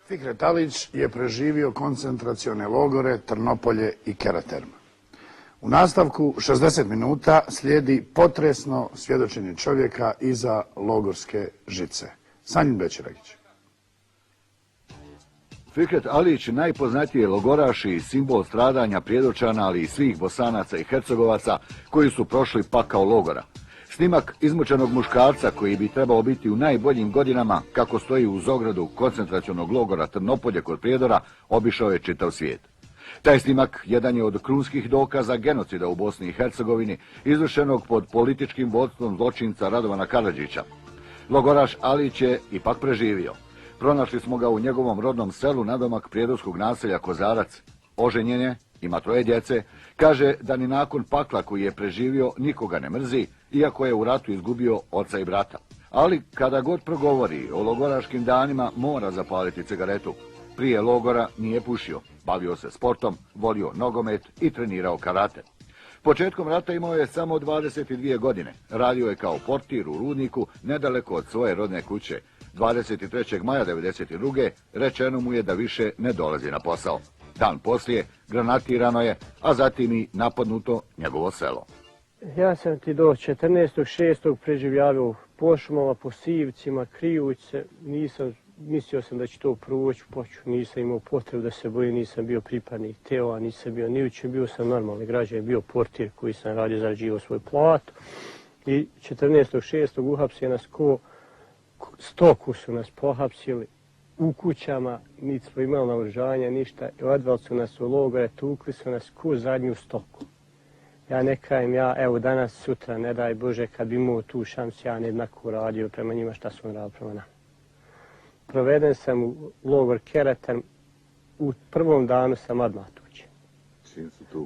Fikret Alić je preživio koncentracione logore Trnopolje i Karaterma. U nastavku 60 minuta slijedi potresno svjedočenje čovjeka iza logorske žice. Sanjin Bećiragić. Fikret Alić najpoznatiji je logoraš i simbol stradanja Prijedočana, ali i svih Bosanaca i Hercegovaca koji su prošli pakao logora. Snimak izmučenog muškarca koji bi trebao biti u najboljim godinama, kako stoji uz ogradu koncentracionog logora Trnopolje kod Prijedora, obišao je čitav svijet. Taj snimak jedan je od krunskih dokaza genocida u Bosni i Hercegovini, izvršenog pod političkim vodstvom zločinca Radovana Karadžića. Logoraš Alić je ipak preživio. Pronašli smo ga u njegovom rodnom selu nadomak prijedorskog naselja Kozarac. Oženjen je, ima 3 djece, kaže da ni nakon pakla koji je preživio nikoga ne mrzi, iako je u ratu izgubio oca i brata. Ali kada god progovori o logoraškim danima mora zapaliti cigaretu. Prije logora nije pušio, bavio se sportom, volio nogomet i trenirao karate. Početkom rata imao je samo 22 godine. Radio je kao portir u rudniku nedaleko od svoje rodne kuće. 23. maja 1992. rečeno mu je da više ne dolazi na posao. Dan poslije granatirano je, a zatim i napadnuto njegovo selo. Ja sam ti do 14.6. preživljavao po šumama, po sivcima, krijući se. Mislio sam da će to proći, nisam imao potrebu da se bojim, nisam bio pripadnik TO-a, nisam bio ni učin, bio sam normalni građanin, bio portir koji sam radio, zarađivao svoj platu. I 14.6. uhapsio nas stoku su nas pohapsili u kućama, niti smo imali naoružanja, ništa. I odveli su nas u logore, tukli su nas ko zadnju stoku. Ja ne kajem, evo danas, sutra, ne daj Bože, kad bi imao tu šansu, ja ne jednako radio prema njima šta su radili prema nama. Proveden sam u logor Karaterm, u prvom danu sam odmah tučen.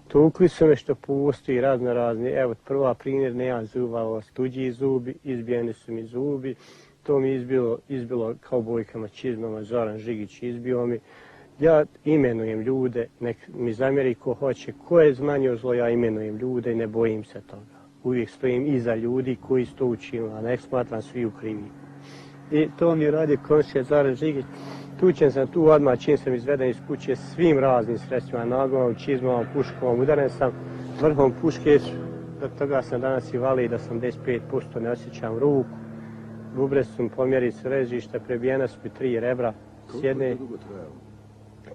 Tukli su me što postoji razno razni, evo prva primjer, nemam zuba, tuđi zubi, izbijeni su mi zubi. To mi izbilo kao bojkama, čizmama, Zoran Žigić izbio mi. Ja imenujem ljude, nek mi zamjeri ko hoće, ko je zmanjio zlo, ja imenujem ljude i ne bojim se toga. Uvijek stojim iza ljudi koji su to učinili, a ne smatram svi u krivi. I to mi radi komšija Zoran Žigić. Tučen sam tu odmah, čim sam izveden iz kuće svim raznim sredstvima, nagomom, čizmom, puškom, udaren sam vrhom puške, do toga sam danas i valio da sam 85% ne osjećam ruku. Bubre su mi pomjeri s režišta, prebijena su mi 3 rebra. Koliko je to dugo trajalo?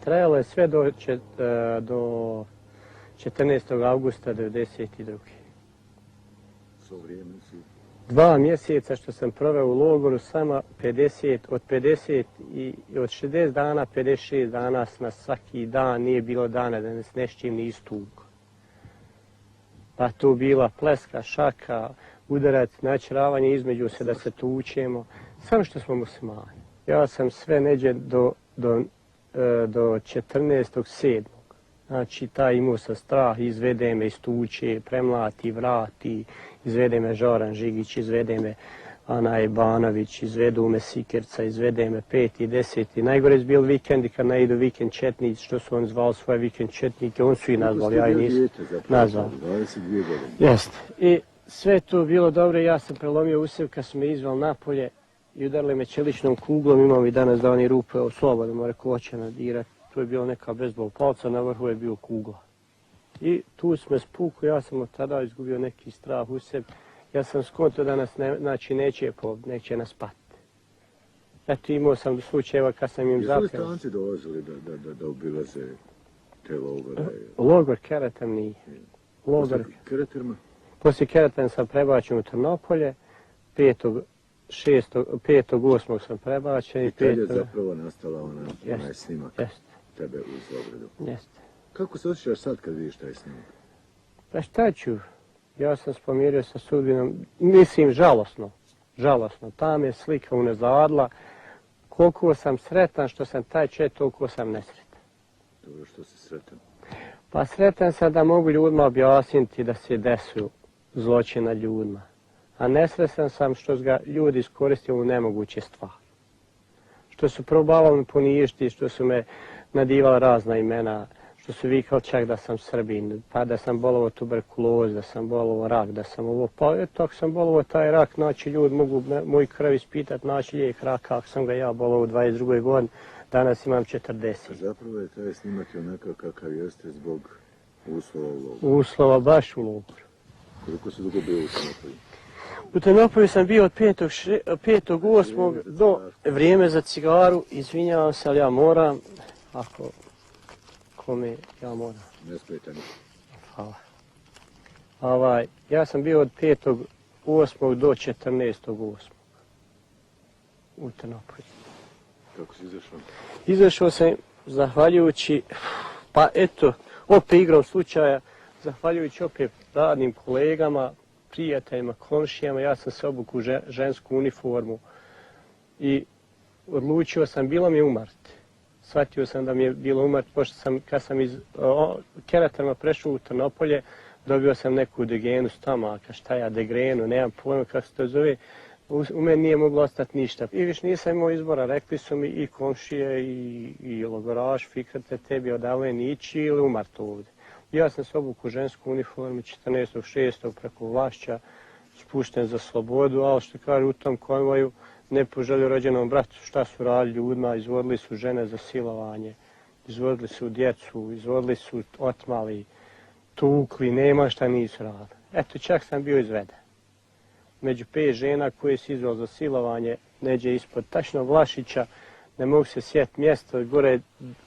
Trajalo je sve do 14. augusta 1992. Svo vrijeme si? 2 mjeseca što sam proveo u logoru, sama od 60 dana, 56 dana na svaki dan, nije bilo dana da nas nešćim ni istukao. Pa tu bila pleska, šaka, udarac, načaravanje između se da se tučemo, samo što smo muslimani. Ja sam sve neđe do 14.7. Znači, taj imao sam strah, izvede me iz tuče, premlati, vrati, izvede me Zoran Žigić, izvede me Anaj Banović, izvedu me Sikerca, izvede me 5. 10. Najgore je bil vikendi kad ne idu vikend četnici, što su on zvali svoje vikend četnike, on su i nazvali, ja i nisam nazvali. 22 godine. Jeste. I sve to bilo dobro, ja sam prelomio usev kad su me izvali napolje i udarili me čeličnom kuglom, imam i danas da oni rupe o slobodno, more koće nadirati. To je bilo neka bezbol palca, na vrhu je bio kugla. I tu smo spuku, ja sam od tada izgubio neki strah u sebi. Ja sam skontao da nas neće nas patiti. Eto, imao sam slučajeva kad sam im zapeo. Jesu li stranci dolazili da obilaze te logore? Logor Karaterm nije. Poslije Karaterma? Poslije Karaterma sam prebačen u Trnopolje, 5.8. sam prebačen. I tad je zapravo nastala onaj snimak tebe uz ogradu. Jeste. Kako se osjećaš sad kad vidiš taj snimak? Pa šta ću? Ja sam spomirio sa sudbinom, mislim žalosno. Ta me slika unazadla. Koliko sam sretan što sam taj čet, toliko sam nesretan. Dobro, što si sretan? Pa sretan sam da mogu ljudima objasniti da se desuju zločin nad ljudima. A nesretan sam što ga ljudi iskoristili u nemoguće stvari. Što su probavali me poništiti, što su me nadivali razna imena, što su vikali čak da sam Srbin, pa da sam bolovao tuberkuloz, da sam bolovao rak, da sam ovo, pa eto ako sam bolovao taj rak, znači ljudi mogu moj krv ispitati, naći lijek raka, ako sam ga ja bolovao u 22. godini, Danas imam 40. Zapravo je taj snimak onakav kakav jeste zbog uslova u logoru. Uslova baš u logoru. Koliko si dugo bio u Trnopolju? U Trnopolju sam bio od 5.8. do vrijeme za cigaru. Izvinjavam se, ali ja moram. Ako kome ja moram. Ne smeta ništa. Hvala. Ja sam bio od 5.8. do 14.8. u Trnopolju. Kako si izašao? Izašao sam zahvaljujući, pa eto, opet igrom slučaja, zahvaljujući opet radnim kolegama, prijateljima, komšijama, ja sam se obukao u žensku uniformu i odlučio sam, bilo mi je umrt. Shvatio sam da mi je bilo umrt, pošto sam, kad sam iz Keraterma prešao u Trnopolje, dobio sam neku degenu stomaka, šta ja, degrenu, nemam pojma kako se to zove. U meni nije moglo ostati ništa. I više nisam imao izbora, rekli su mi i komšije i logoraš, Fikrate, tebi odavle nići ili umrt ovdje. Ja sam se obukao u žensku uniformu 14.6. preko Vlašća, spušten za slobodu, ali što kaže u tom konvoju ne poželio rođenom bratu šta su radili ljudima, izvodili su žene za silovanje, izvodili su djecu, izvodili su otmali, tukli, nema šta nisu radili. Eto, čak sam bio izveden. Među 5 žena koje si izveo za silovanje, neđe ispod tačno Vlašića, ne mogu se sjetiti mjesto, gore je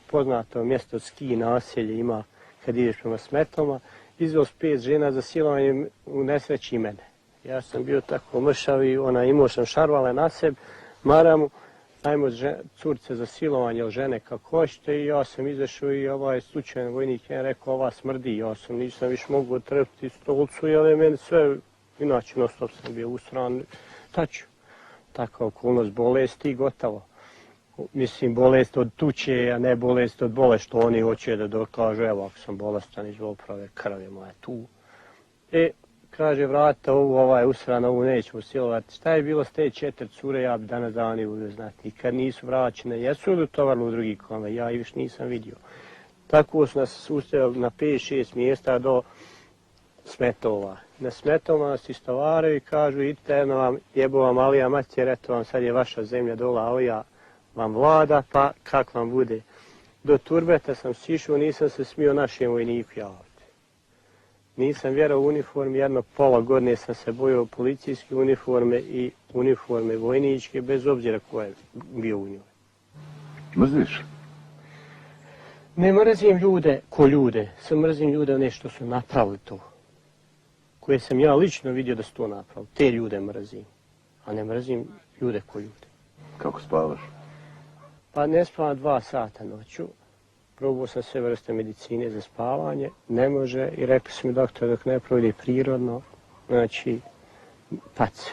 poznato mjesto ski naselje ima kad ideš prema Smetlama, izveo s 5 žena za silovanje u nesreći mene. Ja sam bio tako mršav i imao sam šarvale na sebi, maramu, ajmo curce za silovanje ili žene kako hoćete i ja sam izašao i ovaj slučajan vojnik je rekao ova smrdi, nisam više mogu otrpiti stolcu jer je meni sve. Inače, non-stop sam bio usran, taču. Takva okolnost bolesti i gotovo. Mislim, bolest od tuče, a ne bolest od bolesti, što oni hoće da dokažu, evo, ako sam bolestan iz oprave, krv je moja tu. Kaže, vrata ovu, usran, ovu nećemo silovati. Šta je bilo s te 4 cure, ja bi danas dani uvijek znati. Kad nisu vraćene, jesu li utovarili u drugi konvoj, ja ih više nisam vidio. Tako su nas sustajali na 5-6 mjesta do Smetova. Na Smetova nas istovaraju i kažu idite jedno vam jebo vam Alija Matjer, eto vam sad je vaša zemlja dola, Alija vam vlada, pa kak vam bude. Do Turbeta sam sišao, nisam se smio našem vojniku javiti. Nisam vjerao u uniformi, jedno pola godine sam se bojao policijske uniforme i uniforme vojničke, bez obzira ko je bio u njoj. Mrziš? Ne mrzim ljude ko ljude, sam mrzim ljude nešto su napravili to. Koje sam ja lično vidio da su to napravili. Te ljude mrzim, a ne mrzim ljude ko ljude. Kako spavaš? Pa ne spavam 2 sata noću. Probao sam sve vrste medicine za spavanje, ne može i rekli su mi doktor dok ne provodi prirodno, znači pace.